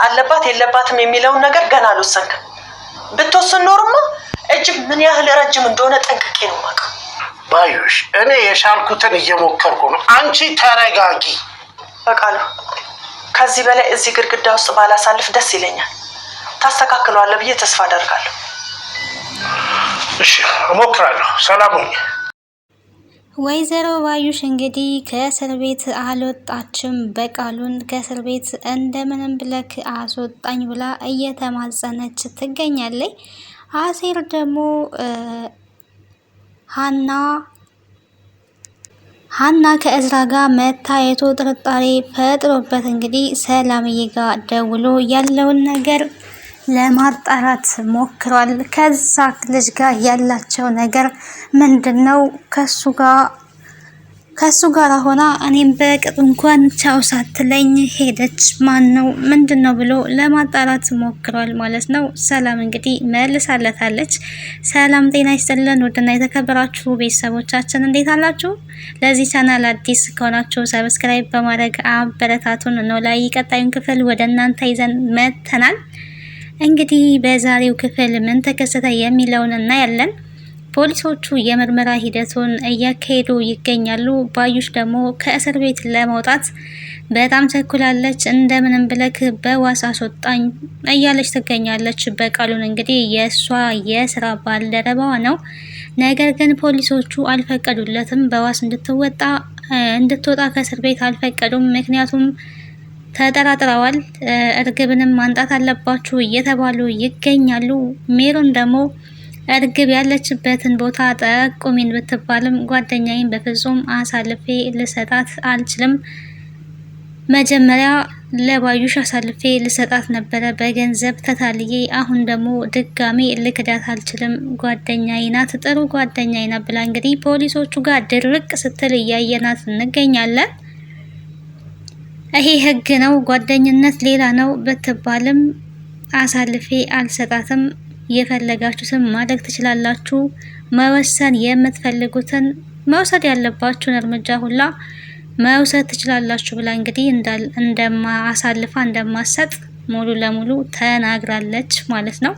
አለባት የለባትም የሚለውን ነገር ገና አልወሰንክም። ብትወስን ኖርማ እጅግ ምን ያህል ረጅም እንደሆነ ጠንቅቄ ነው የማውቀው። ባዩሽ እኔ የሻልኩትን እየሞከርኩ ነው። አንቺ ተረጋጊ። በቃሉ ከዚህ በላይ እዚህ ግድግዳ ውስጥ ባላሳልፍ ደስ ይለኛል። ታስተካክለዋለህ ብዬ ተስፋ አደርጋለሁ። እሺ እሞክራለሁ። ሰላም ሁኚ። ወይዘሮ ባዩሽ እንግዲህ ከእስር ቤት አልወጣችም። በቃሉን ከእስር ቤት እንደምንም ብለክ አስወጣኝ ብላ እየተማጸነች ትገኛለች። አሴር ደግሞ ሀና ከእዝራ ጋር መታየቱ ጥርጣሬ ፈጥሮበት እንግዲህ ሰላምዬ ጋር ደውሎ ያለውን ነገር ለማጣራት ሞክሯል። ከዛ ልጅ ጋር ያላቸው ነገር ምንድነው? ከሱ ጋር ሆና እኔም በቅጡ እንኳን ቻው ሳትለኝ ሄደች። ማን ነው ምንድነው ብሎ ለማጣራት ሞክሯል ማለት ነው። ሰላም እንግዲህ መልሳለታለች። ሰላም ጤና ይስጥልን ውድና የተከበራችሁ ቤተሰቦቻችን እንዴት አላችሁ? ለዚህ ቻናል አዲስ ከሆናችሁ ሰብስክራይብ በማድረግ አበረታቱን ነው። ላይ ቀጣዩን ክፍል ወደ እናንተ ይዘን መጥተናል። እንግዲህ በዛሬው ክፍል ምን ተከሰተ የሚለውን እናያለን። ፖሊሶቹ የምርመራ ሂደቱን እያካሄዱ ይገኛሉ። ባዩሽ ደግሞ ከእስር ቤት ለመውጣት በጣም ቸኩላለች። እንደምንም ብለክ በዋስ አስወጣኝ እያለች ትገኛለች። በቃሉን እንግዲህ የእሷ የስራ ባልደረባዋ ነው። ነገር ግን ፖሊሶቹ አልፈቀዱለትም። በዋስ እንድትወጣ ከእስር ቤት አልፈቀዱም። ምክንያቱም ተጠራጥረዋል። እርግብንም ማንጣት አለባችሁ እየተባሉ ይገኛሉ። ሜሮን ደግሞ እርግብ ያለችበትን ቦታ ጠቁሚን ብትባልም ጓደኛዬን በፍጹም አሳልፌ ልሰጣት አልችልም። መጀመሪያ ለባዩሽ አሳልፌ ልሰጣት ነበረ በገንዘብ ተታልዬ፣ አሁን ደግሞ ድጋሜ ልክዳት አልችልም። ጓደኛዬ ናት፣ ጥሩ ጓደኛዬ ናት ብላ እንግዲህ ፖሊሶቹ ጋር ድርቅ ስትል እያየናት እንገኛለን። ይሄ ህግ ነው፣ ጓደኝነት ሌላ ነው ብትባልም አሳልፌ አልሰጣትም። የፈለጋችሁትን ማድረግ ትችላላችሁ፣ መወሰን የምትፈልጉትን መውሰድ ያለባችሁን እርምጃ ሁላ መውሰድ ትችላላችሁ ብላ እንግዲህ አሳልፋ እንደማሰጥ ሙሉ ለሙሉ ተናግራለች ማለት ነው።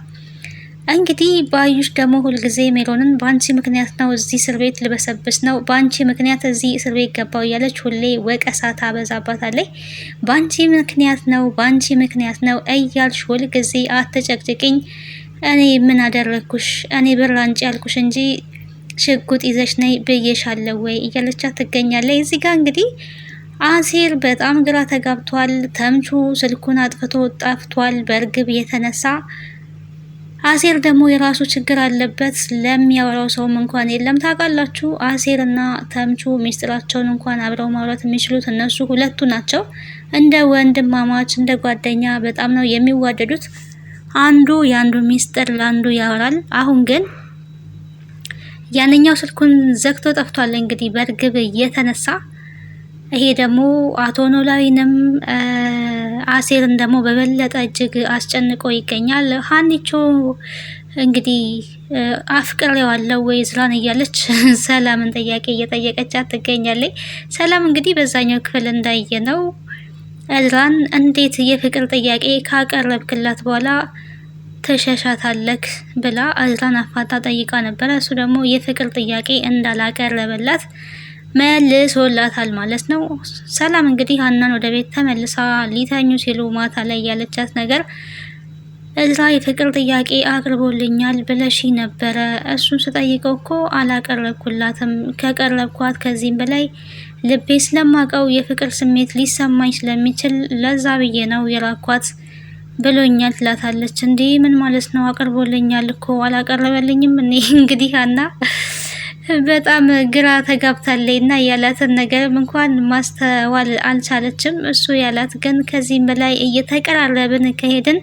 እንግዲህ ባዩሽ ደግሞ ሁልጊዜ ሜሮንን በአንቺ ምክንያት ነው እዚህ እስር ቤት ልበሰብስ ነው፣ በአንቺ ምክንያት እዚህ እስር ቤት ገባው እያለች ሁሌ ወቀሳ ታበዛባታለች። በአንቺ ምክንያት ነው እያልሽ ሁልጊዜ አትጨቅጭቅኝ፣ እኔ ምን አደረግኩሽ? እኔ ብር አንጪ ያልኩሽ እንጂ ሽጉጥ ይዘሽ ነይ ብዬሻለሁ ወይ እያለቻት ትገኛለች። እዚህ ጋር እንግዲህ አሴር በጣም ግራ ተጋብቷል። ተምቹ ስልኩን አጥፍቶ ጠፍቷል በእርግብ የተነሳ። አሴር ደግሞ የራሱ ችግር አለበት፣ ለሚያወራው ሰውም እንኳን የለም። ታውቃላችሁ አሴር እና ተምቹ ሚስጥራቸውን እንኳን አብረው ማውራት የሚችሉት እነሱ ሁለቱ ናቸው። እንደ ወንድማማች እንደ ጓደኛ በጣም ነው የሚዋደዱት። አንዱ የአንዱ ሚስጥር ለአንዱ ያወራል። አሁን ግን ያንኛው ስልኩን ዘግቶ ጠፍቷል እንግዲህ በእርግብ የተነሳ። ይሄ ደግሞ አቶ ኖላዊንም አሴርን ደግሞ በበለጠ እጅግ አስጨንቆ ይገኛል። ሀኒቾ እንግዲህ አፍቅሬዋለሁ ወይ እዝራን እያለች ሰላምን ጥያቄ እየጠየቀቻት ትገኛለች። ሰላም እንግዲህ በዛኛው ክፍል እንዳየነው እዝራን እንዴት የፍቅር ጥያቄ ካቀረብክላት በኋላ ትሸሻታለክ ብላ እዝራን አፋጣ ጠይቃ ነበረ። እሱ ደግሞ የፍቅር ጥያቄ እንዳላቀረበላት መልሶላታል ማለት ነው። ሰላም እንግዲህ ሀናን ወደ ቤት ተመልሳ ሊተኙ ሲሉ ማታ ላይ ያለቻት ነገር እዝራ የፍቅር ጥያቄ አቅርቦልኛል ብለሽ ነበረ፣ እሱን ስጠይቀው እኮ አላቀረብኩላትም፣ ከቀረብኳት ከዚህም በላይ ልቤ ስለማቀው የፍቅር ስሜት ሊሰማኝ ስለሚችል ለዛ ብዬ ነው የራኳት ብሎኛል ትላታለች። እንዲህ ምን ማለት ነው? አቅርቦልኛል እኮ አላቀረበልኝም። እኔ እንግዲህ ሀና በጣም ግራ ተጋብታለች እና ያላትን ነገርም እንኳን ማስተዋል አልቻለችም። እሱ ያላት ግን ከዚህም በላይ እየተቀራረብን ከሄድን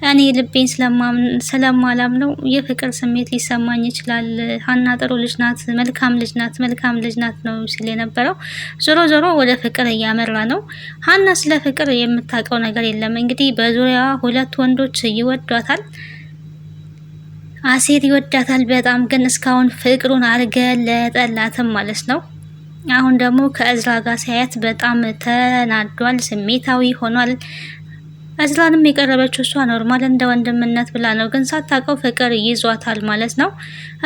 እኔ ልቤን ስለማላም ነው የፍቅር ስሜት ሊሰማኝ ይችላል። ሀና ጥሩ ልጅ ናት፣ መልካም ልጅ ናት ነው ሲል የነበረው። ዞሮ ዞሮ ወደ ፍቅር እያመራ ነው። ሀና ስለ ፍቅር የምታውቀው ነገር የለም። እንግዲህ በዙሪያዋ ሁለት ወንዶች ይወዷታል። አሴር ይወዳታል በጣም፣ ግን እስካሁን ፍቅሩን አልገለጠላትም ማለት ነው። አሁን ደግሞ ከእዝራ ጋር ሲያያት በጣም ተናዷል፣ ስሜታዊ ሆኗል። እዝራንም የቀረበችው እሷ ኖርማል እንደ ወንድምነት ብላ ነው፣ ግን ሳታውቀው ፍቅር ይዟታል ማለት ነው።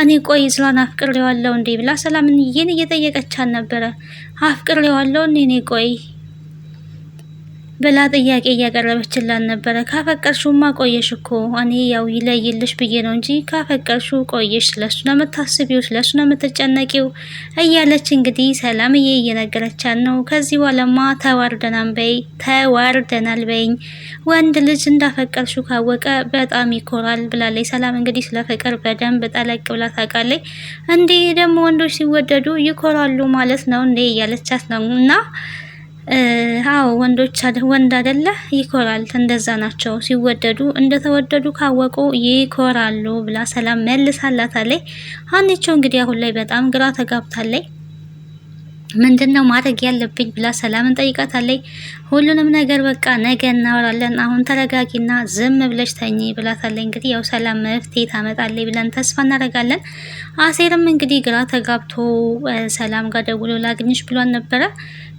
እኔ ቆይ እዝራን አፍቅሬዋለሁ እንዴ ብላ ሰላምን እየጠየቀቻት ነበረ። አፍቅሬዋለሁ እኔ ቆይ ብላ ጥያቄ እያቀረበችላት ነበረ። ካፈቀርሽውማ ቆየሽ እኮ እኔ ያው ይለይልሽ ብዬ ነው እንጂ ካፈቀርሽው ቆየሽ፣ ስለሱ ነው የምታስቢው፣ ስለሱ ነው የምትጨነቂው እያለች እንግዲህ ሰላምዬ እየነገረቻት ነው። ከዚህ በኋላማ ተዋርደናል በይኝ፣ ወንድ ልጅ እንዳፈቀርሽው ካወቀ በጣም ይኮራል ብላለች። ሰላም እንግዲህ ስለ ፍቅር በደንብ ጠለቅ ብላ ታውቃለች። እንዴ ደግሞ ወንዶች ሲወደዱ ይኮራሉ ማለት ነው እንዴ እያለቻት ነው። እና አዎ ወንድ አይደለ ይኮራል፣ እንደዛ ናቸው ሲወደዱ፣ እንደተወደዱ ካወቁ ይኮራሉ ብላ ሰላም መልሳላታለች። ሀኒቾ እንግዲህ አሁን ላይ በጣም ግራ ተጋብታለች። ምንድነው ማድረግ ያለብኝ ብላ ሰላምን ጠይቃታለች። ሁሉንም ነገር በቃ ነገ እናወራለን፣ አሁን ተረጋጊና ዝም ብለሽ ተኚ ብላታለች። እንግዲህ ያው ሰላም መፍትሄ ታመጣለች ብለን ተስፋ እናደርጋለን። አሴርም እንግዲህ ግራ ተጋብቶ ሰላም ጋር ደውሎ ላግኝሽ ብሏን ነበረ።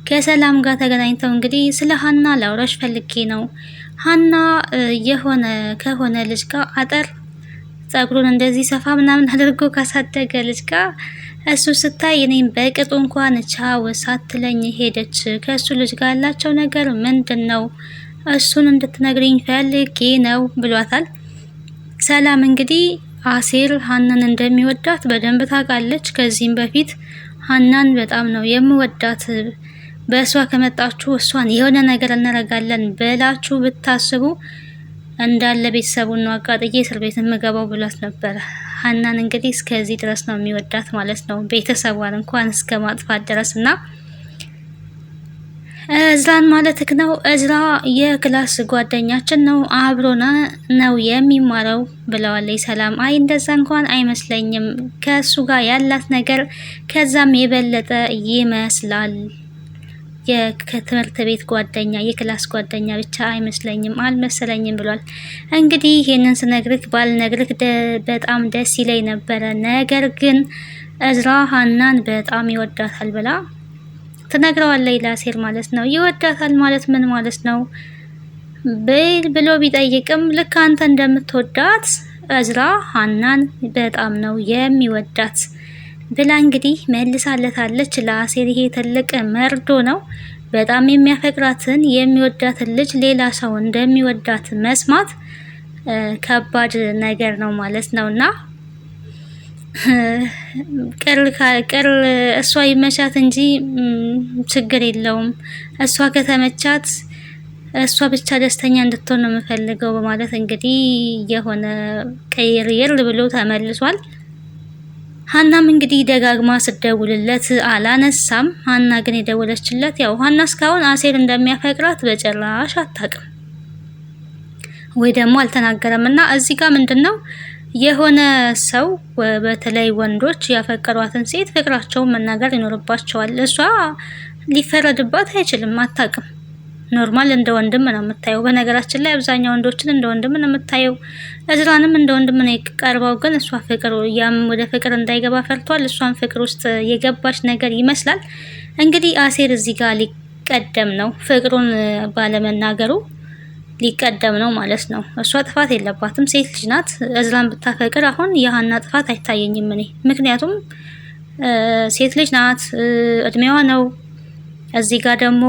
ከሰላም ጋር ተገናኝተው እንግዲህ ስለ ሀና ላውራሽ ፈልጌ ነው። ሀና ከሆነ ልጅ ጋር አጠር ጸጉሩን እንደዚህ ሰፋ ምናምን አድርጎ ካሳደገ ልጅ ጋር እሱ ስታይ እኔም በቅጡ እንኳን ቻው ሳትለኝ ሄደች። ከእሱ ልጅ ጋር ያላቸው ነገር ምንድን ነው? እሱን እንድትነግሪኝ ፈልጌ ነው ብሏታል። ሰላም እንግዲህ አሴር ሀናን እንደሚወዳት በደንብ ታውቃለች። ከዚህም በፊት ሀናን በጣም ነው የምወዳት፣ በእሷ ከመጣችሁ እሷን የሆነ ነገር እናደርጋለን ብላችሁ ብታስቡ እንዳለ ቤተሰቡን ነው አቃጥዬ እስር ቤት የምገባው ብሏት ነበረ። ሀናን እንግዲህ እስከዚህ ድረስ ነው የሚወዳት ማለት ነው፣ ቤተሰቧን እንኳን እስከ ማጥፋት ድረስ። እና እዝራን ማለትክ ነው? እዝራ የክላስ ጓደኛችን ነው፣ አብሮና ነው የሚማረው ብለዋለች ሰላም። አይ እንደዛ እንኳን አይመስለኝም፣ ከእሱ ጋር ያላት ነገር ከዛም የበለጠ ይመስላል። የትምህርት ቤት ጓደኛ የክላስ ጓደኛ ብቻ አይመስለኝም አልመሰለኝም ብሏል። እንግዲህ ይሄንን ስነግርክ ባልነግርክ በጣም ደስ ይለኝ ነበረ፣ ነገር ግን እዝራ ሀናን በጣም ይወዳታል ብላ ትነግረዋለች ለአሴር ማለት ነው። ይወዳታል ማለት ምን ማለት ነው ብሎ ቢጠይቅም ልክ አንተ እንደምትወዳት እዝራ ሀናን በጣም ነው የሚወዳት ብላ እንግዲህ መልሳለታለች ለአሴር። ይሄ ትልቅ መርዶ ነው። በጣም የሚያፈቅራትን የሚወዳትን ልጅ ሌላ ሰው እንደሚወዳት መስማት ከባድ ነገር ነው ማለት ነው። እና ቅር እሷ ይመቻት እንጂ ችግር የለውም፣ እሷ ከተመቻት እሷ ብቻ ደስተኛ እንድትሆን ነው የምፈልገው በማለት እንግዲህ የሆነ ቀይር ብሎ ተመልሷል። ሀናም እንግዲህ ደጋግማ ስደውልለት አላነሳም። ሀና ግን የደወለችለት ያው ሀና እስካሁን አሴር እንደሚያፈቅራት በጭራሽ አታውቅም ወይ ደግሞ አልተናገረም። እና እዚህ ጋር ምንድነው የሆነ ሰው በተለይ ወንዶች ያፈቀሯትን ሴት ፍቅራቸውን መናገር ይኖርባቸዋል። እሷ ሊፈረድባት አይችልም፣ አታውቅም። ኖርማል እንደ ወንድም ነው የምታየው። በነገራችን ላይ አብዛኛው ወንዶችን እንደ ወንድም ነው የምታየው። እዝራንም እንደ ወንድም ነው የቀርበው። ግን እሷ ያም ወደ ፍቅር እንዳይገባ ፈርቷል። እሷን ፍቅር ውስጥ የገባች ነገር ይመስላል። እንግዲህ አሴር እዚህ ጋር ሊቀደም ነው፣ ፍቅሩን ባለመናገሩ ሊቀደም ነው ማለት ነው። እሷ ጥፋት የለባትም፣ ሴት ልጅ ናት። እዝራን ብታፈቅር አሁን የሀና ጥፋት አይታየኝም እኔ። ምክንያቱም ሴት ልጅ ናት፣ እድሜዋ ነው። እዚህ ጋር ደግሞ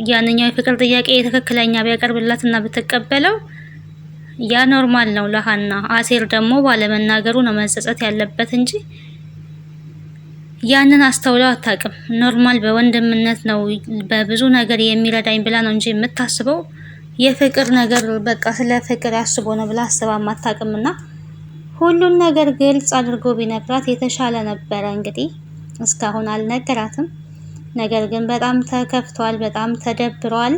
ያንኛው የፍቅር ጥያቄ ትክክለኛ ቢያቀርብላት እና ብትቀበለው ያ ኖርማል ነው ለሀና። አሴር ደግሞ ባለመናገሩ ነው መጸጸት ያለበት እንጂ ያንን አስተውለው አታውቅም። ኖርማል በወንድምነት ነው በብዙ ነገር የሚረዳኝ ብላ ነው እንጂ የምታስበው የፍቅር ነገር በቃ ስለ ፍቅር አስቦ ነው ብላ አስባ አታውቅምና ሁሉን ነገር ግልጽ አድርጎ ቢነግራት የተሻለ ነበረ። እንግዲህ እስካሁን አልነገራትም። ነገር ግን በጣም ተከፍቷል፣ በጣም ተደብሯል።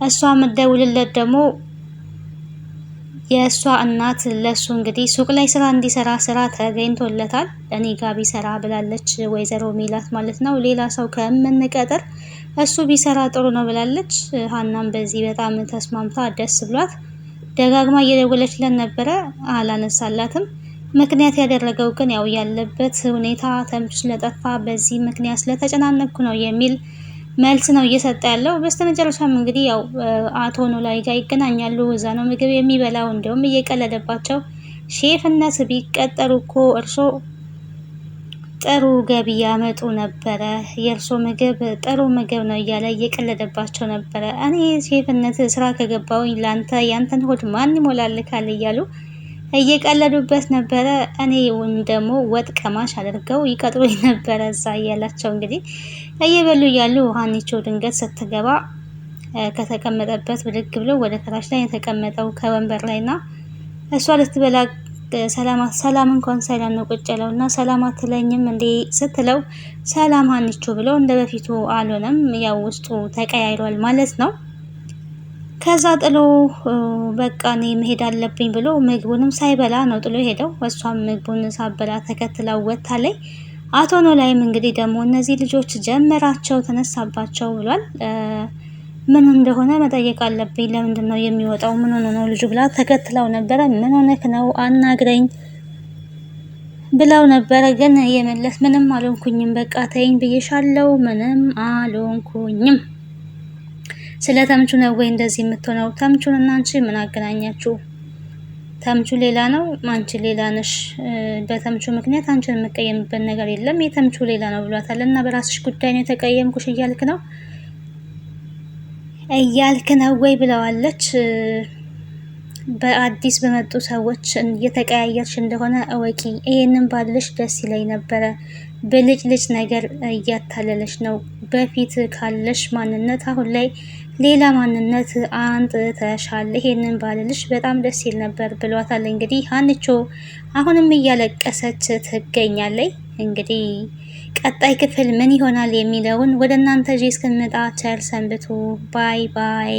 እሷ የምትደውልለት ደግሞ የእሷ እናት ለሱ እንግዲህ ሱቅ ላይ ስራ እንዲሰራ ስራ ተገኝቶለታል። እኔ ጋር ቢሰራ ብላለች ወይዘሮ ሚላት ማለት ነው። ሌላ ሰው ከምንቀጥር እሱ ቢሰራ ጥሩ ነው ብላለች። ሀናም በዚህ በጣም ተስማምታ ደስ ብሏት ደጋግማ እየደወለችለት ነበረ፣ አላነሳላትም። ምክንያት ያደረገው ግን ያው ያለበት ሁኔታ ተምቹ ስለጠፋ በዚህ ምክንያት ስለተጨናነኩ ነው የሚል መልስ ነው እየሰጠ ያለው። በስተመጨረሻም እንግዲህ ያው አቶ ኖላዊ ጋር ይገናኛሉ። እዛ ነው ምግብ የሚበላው። እንዲሁም እየቀለደባቸው ሼፍነት ቢቀጠሩ እኮ እርሶ ጥሩ ገቢ ያመጡ ነበረ፣ የእርሶ ምግብ ጥሩ ምግብ ነው እያለ እየቀለደባቸው ነበረ። እኔ ሼፍነት ስራ ከገባውኝ ላንተ ያንተን ሆድ ማን ይሞላልካል እያሉ እየቀለዱበት ነበረ። እኔ ደግሞ ወጥ ቀማሽ አድርገው ይቀጥሩኝ ነበረ እዛ እያላቸው እንግዲህ እየበሉ እያሉ ሀኒቾ ድንገት ስትገባ ከተቀመጠበት ብድግ ብሎ ወደ ፍራሽ ላይ የተቀመጠው ከወንበር ላይ እና እሷ ልትበላ ሰላም እንኳን ሰላም ነው ቁጭ ያለው እና ሰላም አትለኝም እንዴ ስትለው ሰላም ሀኒቾ ብለው እንደ በፊቱ አልሆነም። ያው ውስጡ ተቀያይሯል ማለት ነው። ከዛ ጥሎ በቃ እኔ መሄድ አለብኝ ብሎ ምግቡንም ሳይበላ ነው ጥሎ ሄደው። እሷም ምግቡን ሳበላ ተከትለው ወጥታለች። አቶ ኖላዊም እንግዲህ ደግሞ እነዚህ ልጆች ጀመራቸው ተነሳባቸው ብሏል። ምን እንደሆነ መጠየቅ አለብኝ፣ ለምንድን ነው የሚወጣው፣ ምን ሆነ ነው ልጁ ብላ ተከትለው ነበረ። ምን ሆነክ ነው አናግረኝ ብለው ነበረ። ግን የመለስ ምንም አልሆንኩኝም፣ በቃ ተይኝ ብዬሻለው፣ ምንም አልሆንኩኝም። ስለ ተምቹ ነው ወይ እንደዚህ የምትሆነው? ተምቹን እና አንቺ ምን አገናኛችሁ? ተምቹ ሌላ ነው፣ አንቺ ሌላ ነሽ። በተምቹ ምክንያት አንቺን የምቀየምበት ነገር የለም፣ የተምቹ ሌላ ነው ብሏታል። እና በራስሽ ጉዳይ ነው የተቀየምኩሽ እያልክ ነው ወይ ብለዋለች። በአዲስ በመጡ ሰዎች እየተቀያየርሽ እንደሆነ እወቂ። ይሄንን ባልሽ ደስ ይለኝ ነበረ። ብልጭልጭ ነገር እያታለለች ነው። በፊት ካለሽ ማንነት አሁን ላይ ሌላ ማንነት አንጥተሻል። ይሄንን ባልልሽ በጣም ደስ ይል ነበር ብሏታል። እንግዲህ ሀኒቾ አሁንም እያለቀሰች ትገኛለች። እንግዲህ ቀጣይ ክፍል ምን ይሆናል የሚለውን ወደ እናንተ ይዤ እስክንመጣ ቸር ሰንብቱ። ባይ ባይ።